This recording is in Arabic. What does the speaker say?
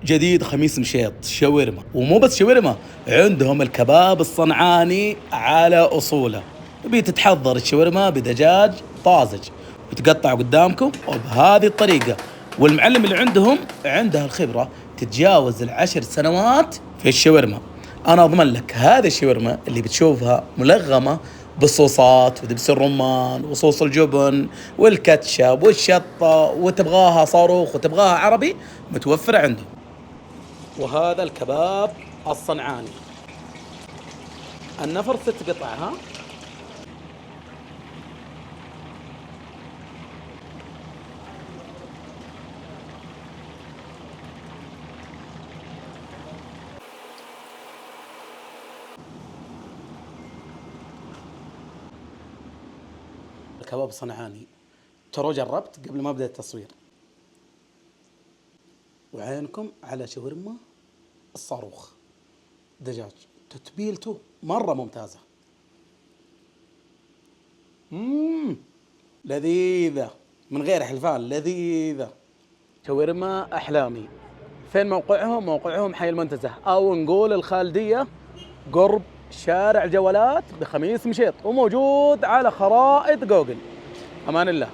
جديد خميس مشيط شاورما، ومو بس شاورما، عندهم الكباب الصنعاني على أصوله. تتحضر الشاورما بدجاج طازج وتقطع قدامكم وبهذه الطريقة. والمعلم اللي عندهم عنده الخبرة تتجاوز 10 سنوات في الشاورما. أنا أضمن لك هذه الشاورما اللي بتشوفها ملغمة بالصوصات ودبس الرمان وصوص الجبن والكاتشب والشطة، وتبغاها صاروخ وتبغاها عربي، متوفرة عندهم. وهذا الكباب الصنعاني، النفر 6 قطع. ها، الكباب الصنعاني ترى جربت قبل ما أبدأ التصوير. وعينكم على شاورما الصاروخ دجاج، تتبيلته مرة ممتازة. لذيذة من غير حلفان، لذيذة. شاورما أحلامي. فين موقعهم؟ موقعهم حي المنتزه، أو نقول الخالدية، قرب شارع جولات بخميس مشيط، وموجود على خرائط جوجل. أمان الله.